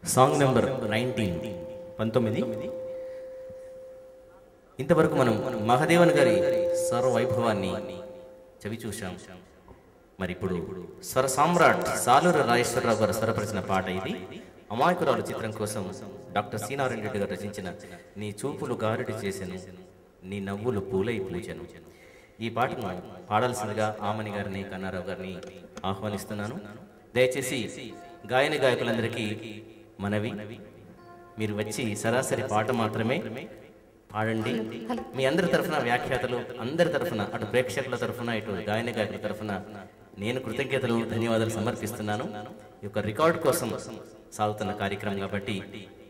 Song number 19 ఇంతవరకు మనం మహాదేవన్ గారి స్వర వైభవాన్ని చవి చూశాం. మరి ఇప్పుడు స్వర సామ్రాట్ సాలూరు రాజేశ్వరరావు గారు స్వరపరిచిన పాట ఇది. అమాయకురాలు చిత్రం కోసం డాక్టర్ సి నారాయణ రెడ్డి గారు రచించిన నీ చూపులు గారడి చేసెను, నీ నవ్వులు పూలై పూజను. ఈ పాటను పాడాల్సిందిగా ఆమని గారిని కన్నారావు గారిని ఆహ్వానిస్తున్నాను. దయచేసి గాయని గాయకులందరికీ మనవి, మీరు వచ్చి సరాసరి పాట మాత్రమే పాడండి. మీ అందరి తరఫున, వ్యాఖ్యాతలు అందరి తరఫున, అటు ప్రేక్షకుల తరఫున, ఇటు గాయని గాయకుల తరఫున నేను కృతజ్ఞతలు, ధన్యవాదాలు సమర్పిస్తున్నాను. ఈ యొక్క రికార్డు కోసం సాగుతున్న కార్యక్రమం కాబట్టి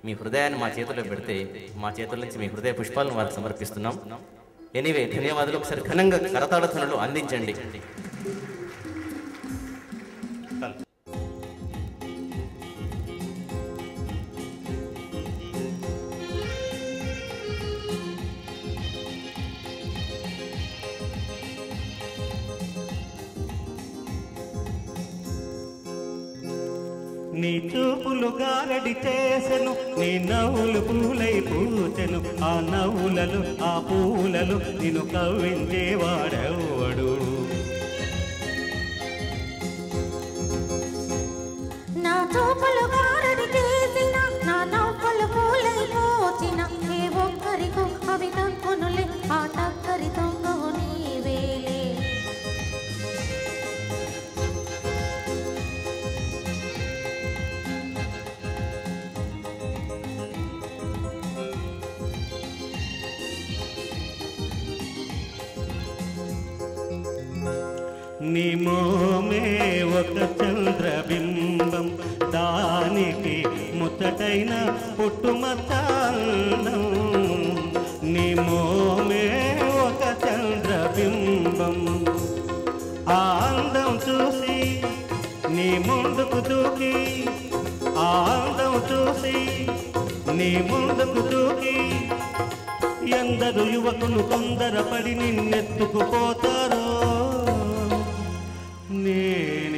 మీ హృదయాన్ని మా చేతుల్లో పెడితే మా చేతుల నుంచి మీ హృదయ పుష్పాలను వారికి సమర్పిస్తున్నాం. ఎనీవే, ధన్యవాదాలు. ఒకసారి ఘనంగా కరతాళ ధ్వనులు అందించండి. నీ చూపులు గారడి చేసెను, నీ నవ్వులు పూలై పూచెను. ఆ నవ్వులలో ఆ పూలలో నిన్ను కవ్వించేవాడెవడు? నా చూపులు గారడి చేసిన, నా నవ్వులు పూలై పూచిన. ఏ ఒక్కరికో అవి తక్కునులే, ఆ టక్కరితో నీవేలే. నీ మోమే ఒక చంద్రబింబం, దానికి ముచ్చటైన పుట్టుమచ్చందం. నీ మోమే ఒక చంద్రబింబం, ఆ అందం చూసి నీ ముందుకు దూకి, ఆ అందం చూసి నీ ముందుకు దూకి ఎందరు యువకులు తొందరపడి నిన్నెత్తుకుపోతారో. నేనేమైపోతాను?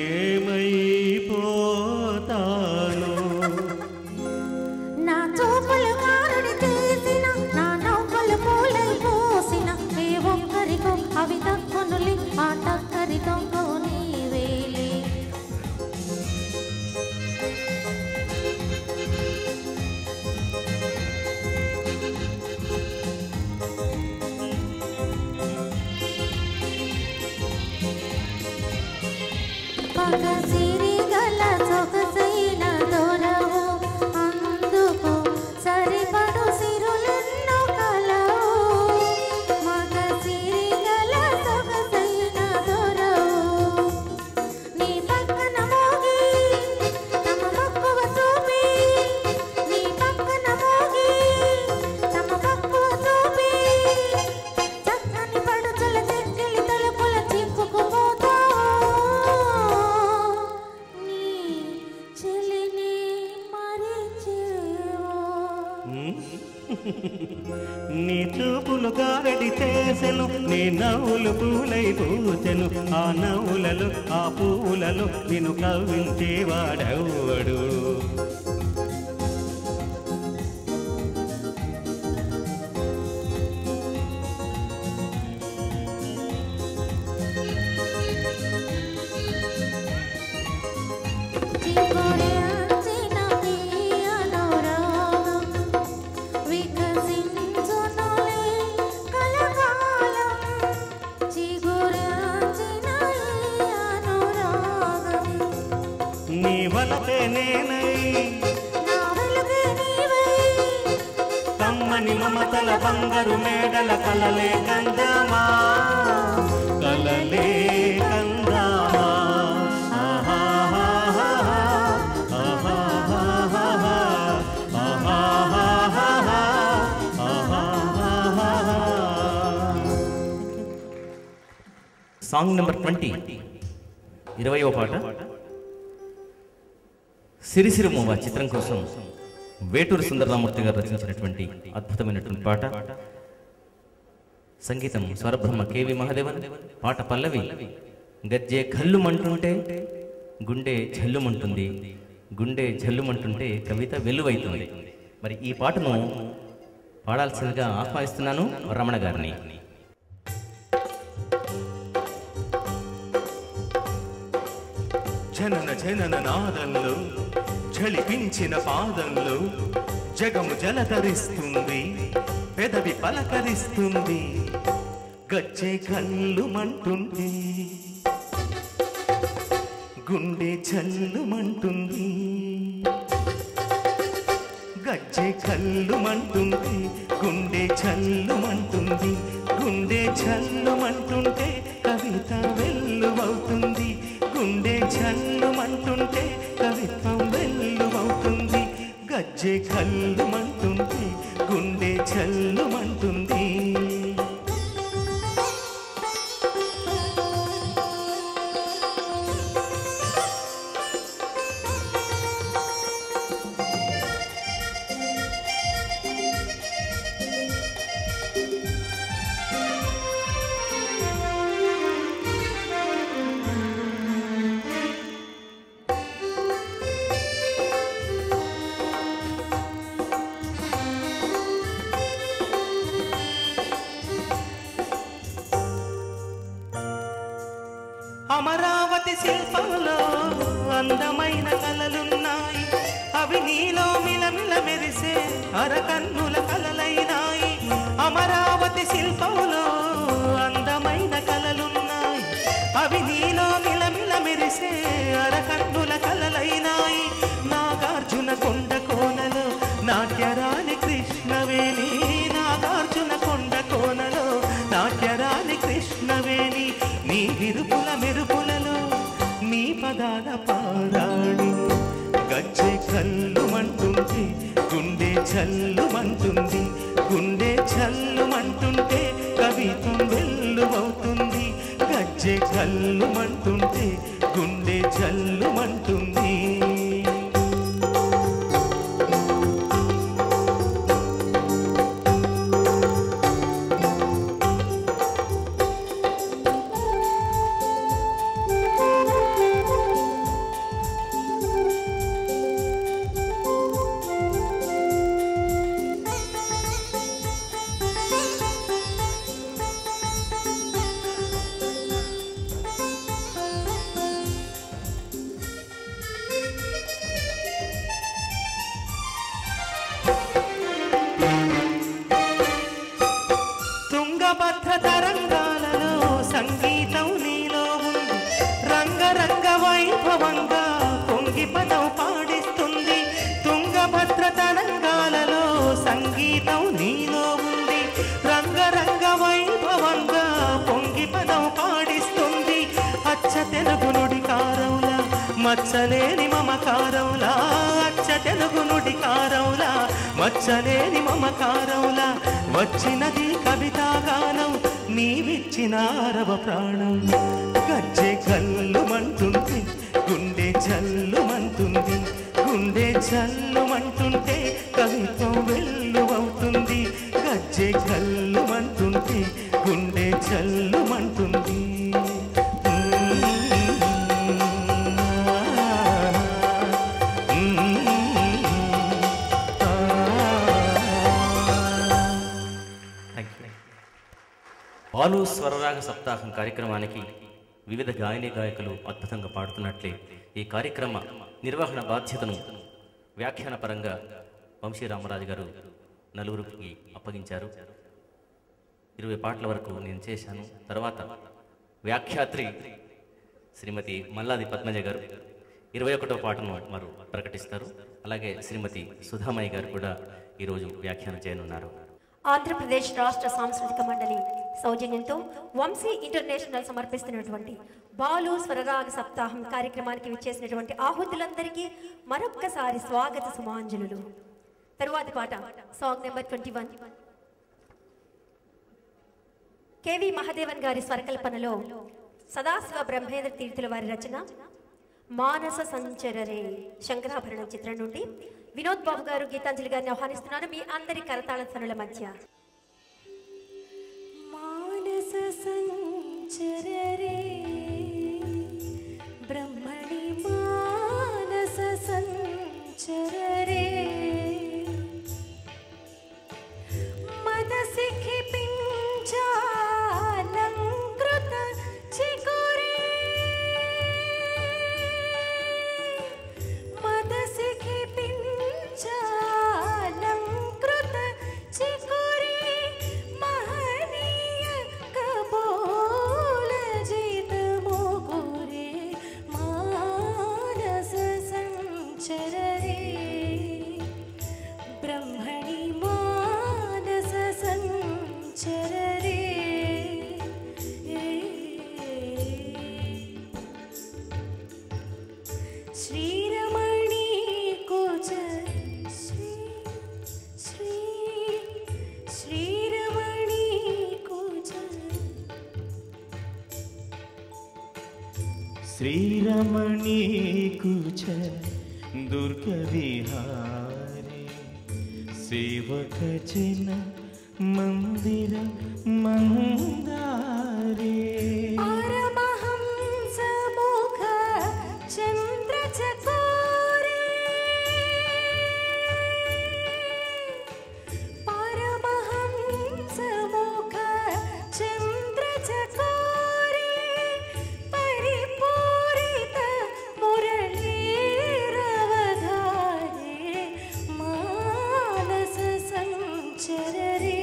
నా చూపులు గారడి చేసిన, నా నవ్వులు పూలై పూసిన. ఏ ఒక్కరికో అవి తక్కునులే, ఆ టక్కరితో నీవేలే. పగసిరి గల సొగసైన దొరవు, అందుకు సరిపడు సిరులెన్నో కలవు. మగసిరి గల సొగసైన దొరవు, నీ పక్కన మోగి తమ మక్కువ చూపి, నీ పక్కన మోగి తమ మక్కువ చూపి. చక్కని పడుచుల చెక్కిలి తలుపుల చిక్కుకుపోతా. నీ చూపులు గారడి చేసెను, నీ నవ్వులు పూలై పూచెను. ఆ నవ్వులలో ఆ పూలలో నిన్ను కవ్వించేవాడెవడు? నీ వలపే నేనై, నా వెలుగే నీవై. కమ్మని మమతల బంగారు మేడల కలలే కందామా, కలలే కందామా. సాంగ్ నెంబర్ 20 20వ పాట సిరిసిరిమూవ చిత్రం కోసం వేటూరు సుందరరామూర్తి గారు రచించినటువంటి అద్భుతమైనటువంటి పాట. సంగీతం స్వరబ్రహ్మ కెవి మహాదేవన్. పాట పల్లవి. గజ్జే కల్లుమంటుంటే గుండె జల్లుమంటుంది, గుండె జల్లుమంటుంటే కవిత వెల్లువైతుంది. మరి ఈ పాటను పాడాల్సిందిగా ఆహ్వానిస్తున్నాను రమణ గారిని. జనన జనన నాదంలో ఝళిపించిన పాదంలో జగము జలధరిస్తుంది, పెదవి పలకరిస్తుంది, గచ్చే కళ్ళుమంటుంది, గుండె చల్లుమంటుంది, గజ్జె కళ్ళుమంటుంది, గుండె చల్లుమంటుంది, గుండె చల్లుమంటుంటే కవిత వెల్లువవుతుంది, గుండె చల్లుమంటుంటే కవిత్వం వెల్లువవుతుంది, గజ్జె కళ్ళుమంటుంది, గుండె చల్లుమంటుంది. అమరావతి శిల్పంలో అందమైన కలలున్నాయి, అవి నీలో మిలమిల మెరిసే అరకన్నుల కలలైనాయి. అమరావతి శిల్పంలో అందమైన కలలున్నాయి, అవి నీలో మిలమిల మెరిసే అరకన్నుల కలలైనాయి. నాగార్జున కొండ కోనలో నాట్యరాణి కృష్ణవేణి, నాగార్జున కొండ కోనలో నాట్యరాణి కృష్ణవేణి, నీ విరుపుల మెరుపులలో నీ పదాల పారాణి, గజ్జె కళ్ళుమంటుంది, గుండె చల్లుమంటుంది, గుండె చల్లుమంటుంటే కవిత్వం వెల్లువవుతుంది, గజ్జె కళ్ళుమంటుంటే గుండె చల్లుమంటుంది. తుంగభద్ర తరంగాలలో సంగీతం నీలో ఉంది, రంగరంగ వైభవంగా పొంగి పదం పాడిస్తుంది. తుంగభద్ర తరంగాలలో సంగీతం నీలో ఉంది, రంగరంగ వైభవంగా పొంగి పదం పాడిస్తుంది. అచ్చ తెలుగు నుడి కారంలా మచ్చలేని మమకారంలా, అచ్చ తెలుగు నుడి కారంలా మచ్చలేని మమకారంలా వచ్చినది కవితాగానం, నీవిచ్చిన ఆరవ ప్రాణం. గజ్జె కళ్ళుమంటుంది, గుండె చల్లుమంటుంది, గుండె చల్లుమంటుంటే కవిత్వం వెల్లువవుతుంది, గజ్జె కళ్ళుమంటుంది, గుండె చల్లుమంటుంది. బాలు స్వరరాగ సప్తాహం కార్యక్రమానికి వివిధ గాయని గాయకులు అద్భుతంగా పాడుతున్నట్లే ఈ కార్యక్రమ నిర్వహణ బాధ్యతను వ్యాఖ్యాన పరంగా వంశీ రామరాజు గారు నలుగురికి అప్పగించారు. 20 పాటల వరకు నేను చేశాను. తర్వాత వ్యాఖ్యాత్రి శ్రీమతి మల్లాది పద్మజ గారు 21వ పాటను వారు ప్రకటిస్తారు. అలాగే శ్రీమతి సుధామయ్య గారు కూడా ఈరోజు వ్యాఖ్యానం చేయనున్నారు. ఆంధ్రప్రదేశ్ రాష్ట్ర సాంస్కృతిక మండలి సౌజన్యంతో వంశీ ఇంటర్నేషనల్ సమర్పిస్తున్నటువంటి బాలు స్వరరాగ సప్తాహం కార్యక్రమానికి విచ్చేసినటువంటి ఆహుతులందరికీ మరొక్కసారి స్వాగత సుమాంజలులు. తరువాతి పాట సాంగ్ నెంబర్ 21 కేవి మహాదేవన్ గారి స్వరకల్పనలో సదాశివ బ్రహ్మేంద్ర తీర్థుల వారి రచన మానస సంచరరే శంకరాభరణం చిత్రం నుండి వినోద్ బాబు గారు గీతాంజలి గారిని ఆహ్వానిస్తున్నాను మీ అందరి కరతాళ ధ్వనుల మధ్య. మానస సంచరరే బ్రహ్మణి మానస సంచరరే సంచరరే మదసిఖి పించాలంకృత చిగురే మదసిఖి పించాలంకృత చిగురే మహనీయ కబోల జిత మోగురే మానస సంచరరే బ్రహ్మణి మానస సంచరరే శ్రీరమణి కోచ శ్రీరమణి కోచ శ్రీరమణి కుచ దుర్గ విహారే సేవక జన మందిర మందారే పరమహంస ముఖ చంద్ర చకోరే పరమహంస ముఖ చంద్ర చకోరే పరిపూరిత మురళీరవధారే మానస సంచరరే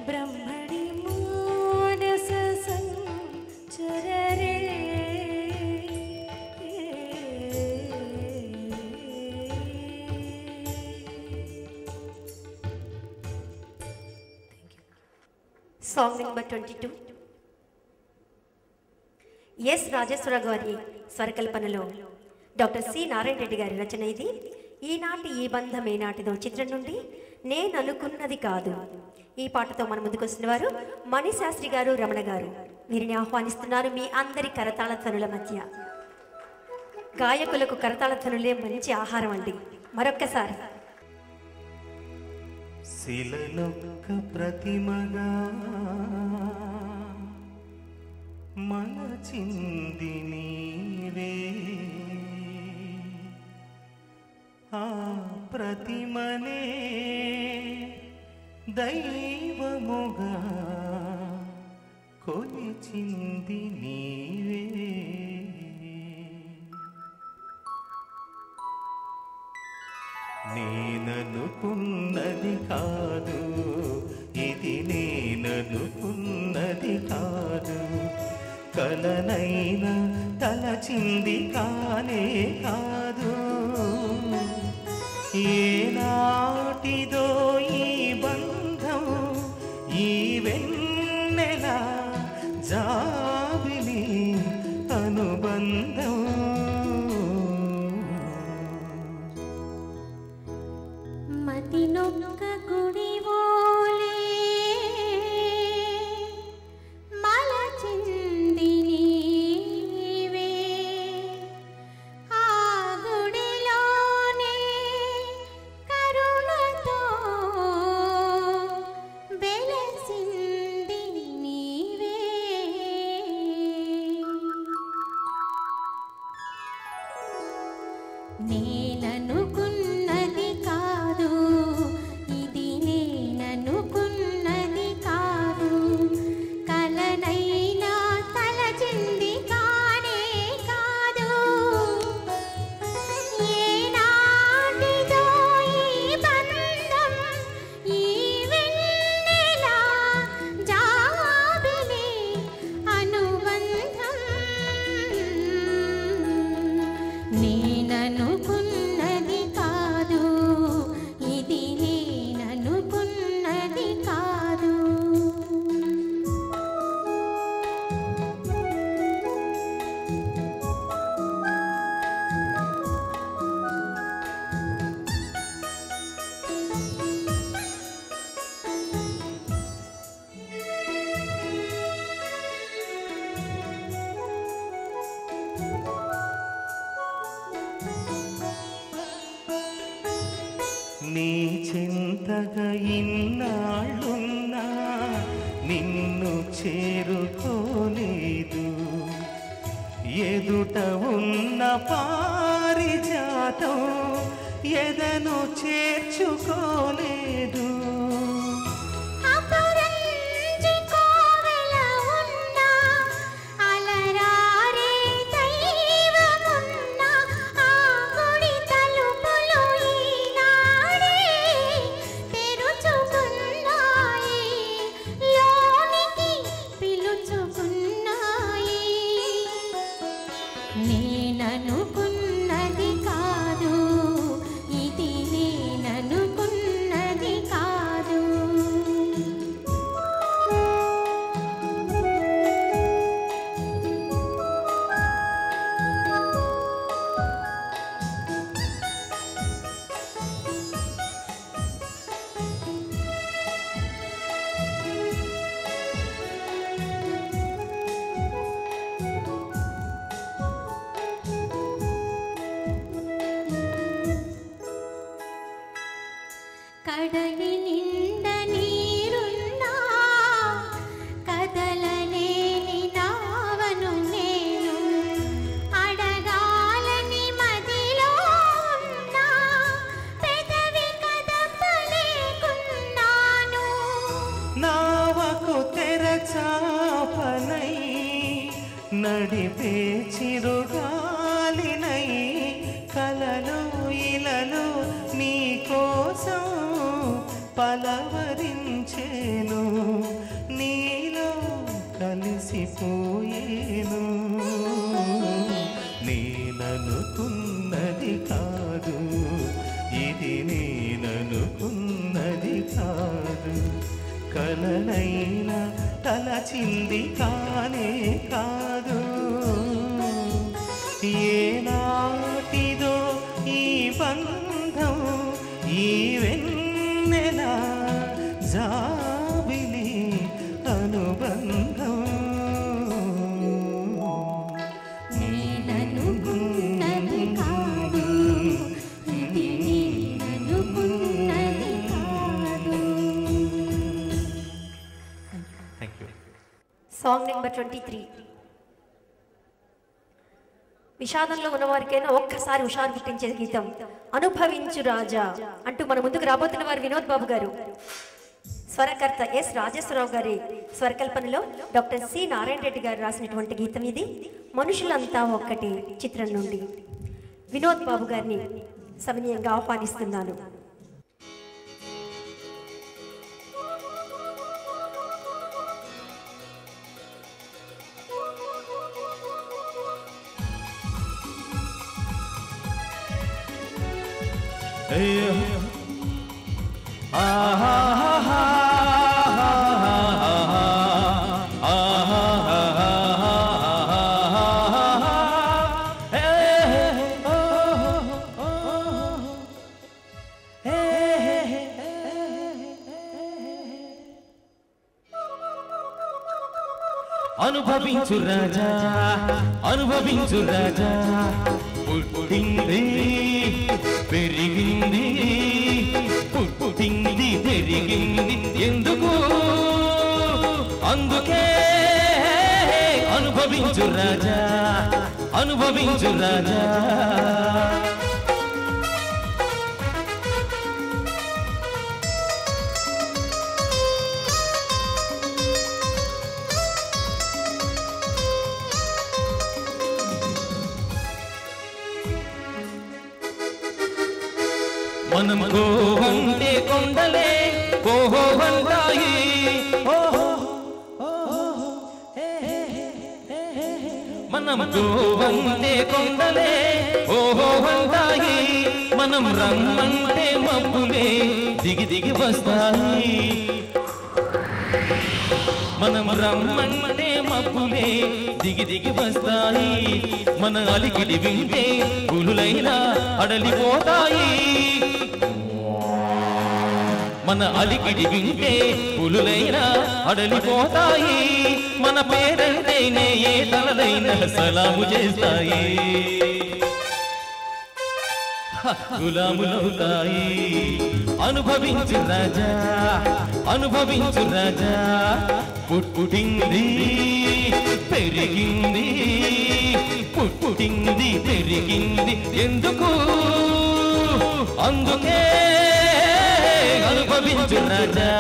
బ్రహ్మణి మానస సంచరరే సాంగ్ నెంబర్ 22 ఎస్ రాజేశ్వరరావు గారి స్వరకల్పనలో డాక్టర్ సి నారాయణ రెడ్డి గారి రచన ఇది. ఈనాటి ఈ బంధం ఏనాటిదో చిత్రం నుండి నేను అనుకున్నది కాదు. ఈ పాటతో మన ముందుకు వస్తున్న వారు మణిశాస్త్రి గారు, రమణ గారు. వీరిని ఆహ్వానిస్తున్నారు మీ అందరి కరతాళ ధ్వనుల మధ్య. గాయకులకు కరతాళ ధ్వనులే మంచి ఆహారం అండి. మరొక్కసారి శిలలొక్క ప్రతిమగా మలచింది నీవే ఆ ప్రతిమనే దైవముగా కొలిచింది నీవే నేననుకున్నది కాదు ఇది నేననుకున్నది కాదు కలనైనా తలచింది కానే కాదు ఏనాటిదో ఈ బంధం ఈ వెన్నెల జాబిలి అనుబంధం మదినొక్క గుడివోలే మలచింది నీవే ఆ గుడిలోనే కరుణతో వెలసింది నీవే నేననుకున్నది కాదు ఇది నేననుకున్నది కాదు కలనైనా తలచింది కానే కాదు ఏనాటిదో ఈ బంధం ఈ వెన్నెల జాబిలి అనుబంధం నేననుకున్నది కాదు ఇది నేననుకున్నది కాదు నీ చింతగా ఇన్నాళ్ళున్నా నిన్ను చేరుకోలేదు ఎదుట ఉన్న పారిజాత మమతం ఎదను చేర్చుకోలేదు. నేననుకున్నది కాదు ఇది, నేననుకున్నది కాదు. కడలి నిండ నీరున్నా కదలలేని నావను నేను, అడగాలని మదిలో ఉన్నా పెదవి కదపలేకున్నాను. నావకు తెరచాపనై నడిపే చిరుగాలినై కలలు ఇలలు నీ కోసం పలవరించేను, నీలో కలిసిపోయేను. నేననుకున్నది కాదు ఇది, నేననుకున్నది కాదు. కలనైనా తలచింది కానే కాదు. ఏనాటిదో ఈ బంధం ఈ వెన్నెల జాబిలి అనుబంధం. నేననుకున్నది కాదు ఇది, నేననుకున్నది కాదు. Song number 23. విషాదంలో ఉన్నవారికైనా ఒక్కసారి హుషారు పుట్టించే గీతం అనుభవించు రాజా అంటూ మన ముందుకు రాబోతున్న వారు వినోద్ బాబు గారు. స్వరకర్త ఎస్ రాజేశ్వరరావు గారి స్వరకల్పనలో డాక్టర్ సి నారాయణ రెడ్డి గారు రాసినటువంటి గీతం ఇది. మనుషులంతా ఒక్కటి చిత్రం నుండి వినోద్ బాబు గారిని సవినీయంగా ఆహ్వానిస్తున్నాను. అనుభవించు రాజా అనుభవించు రాజా, పుట్టింది పెరిగింది పుట్టింది పెరిగింది ఎందుకు, అందుకే అనుభవించు రాజా అనుభవించు రాజా. మనం గోవంటే కొండలే గోహోవంటాయి, మనం గోవంటే కొండలే ఓహోవంటాయి, మనం రమ్మంటే మబ్బులే దిగి దిగి వస్తాయి, మనం రమ్మంటే మబ్బులే దిగి దిగి వస్తాయి, మన అలికిడి వింటే పులులైనా అడలిపోతాయి, మన అలికిడి వింటే పులులైనా అడలిపోతాయి, మన పేరంటేనే ఏ తలలైనా సలాము చేస్తాయి, గులాములవుతాయి. అనుభవించు రాజా అనుభవించు రాజా, పుట్టింది పెరిగింది పుట్టింది పెరిగింది ఎందుకు అందుకే అనుభవించు రాజా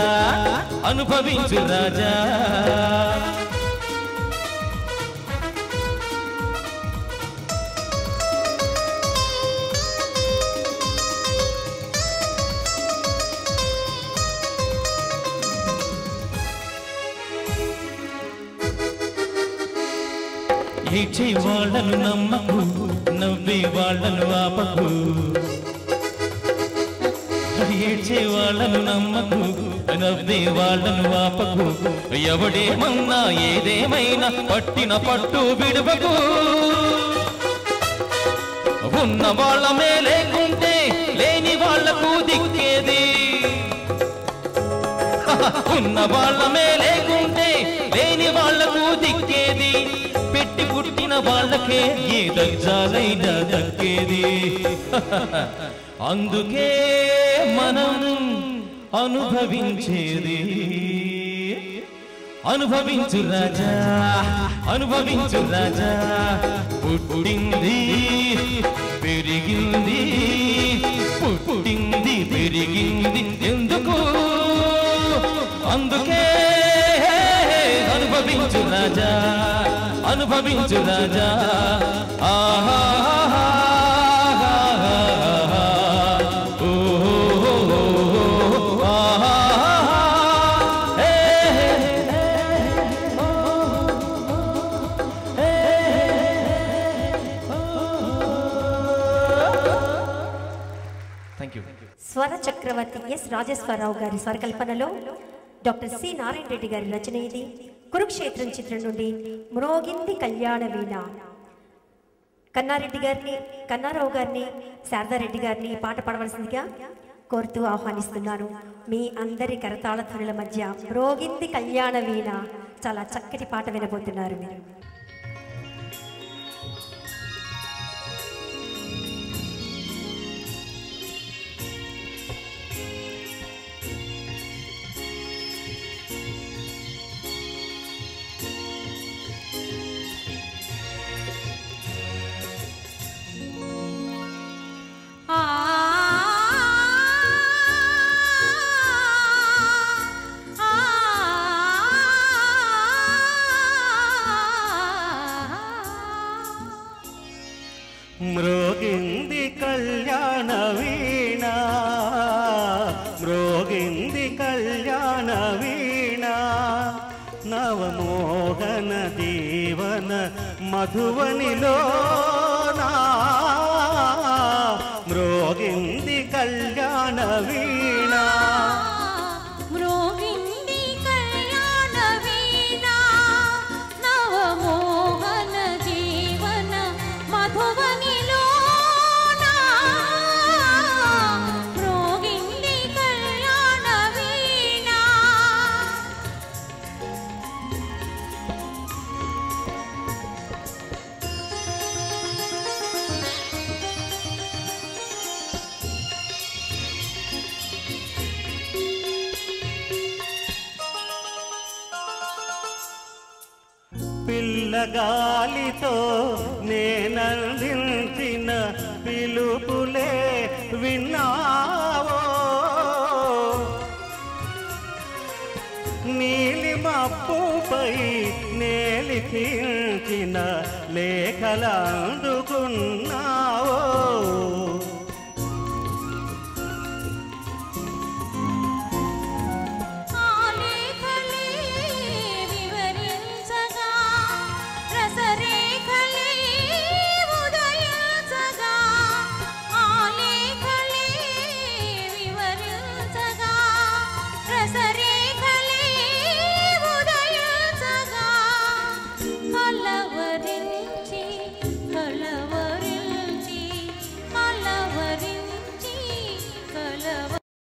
అనుభవించు రాజా ఏడ్చే వాళ్ళను నమ్మకు నవ్వే వాళ్ళను ఆపకు ఏడ్చే వాళ్ళను నమ్మకు నవ్వే వాళ్ళను ఆపకు ఎవడేమన్నా ఏదేమైనా పట్టిన పట్టు విడువకు ఉన్న వాళ్ళమే లేకుంటే లేని వాళ్లకు దిక్కేది ఉన్న వాళ్ళమే లేకుంటే లేని వాళ్లకు దిక్కేది పెట్టి పుట్టిన వాళ్ళకే ఏ దర్జాలైనా దక్కేది అందుకే మనం అనుభవించేది అనుభవించు రాజా అనుభవించు రాజా పుట్టింది పెరిగింది పుట్టింది పెరిగింది ఎందుకు అందుకే అనుభవించు రాజా అనుభవించు రాజా ఆహా స్వర చక్రవర్తి ఎస్ రాజేశ్వరరావు గారి స్వరకల్పనలో డాక్టర్ సి నారాయణ రెడ్డి గారి రచన ఇది. కురుక్షేత్రం చిత్రం నుండి మ్రోగింది కళ్యాణ వీణ. కన్నారావు గారిని శారదారెడ్డి గారిని పాట పాడవలసిందిగా కోరుతూ ఆహ్వానిస్తున్నాను. మీ అందరి కరతాళ ధ్వనుల మధ్య మ్రోగింది కళ్యాణ వీణ చాలా చక్కటి పాట వినబోతున్నారు మీరు. మ్రోగింది కళ్యాణ వీణ మ్రోగింది కళ్యాణ వీణ నవమోహన దీవన మధువనిలో మ్రోగింది కళ్యాణ వీణ పిల్లగాలితో నేనందించిన పిలుపులే విన్నావో నీలి మబ్బుపై నేలిపించిన లేఖలందుకున్నావో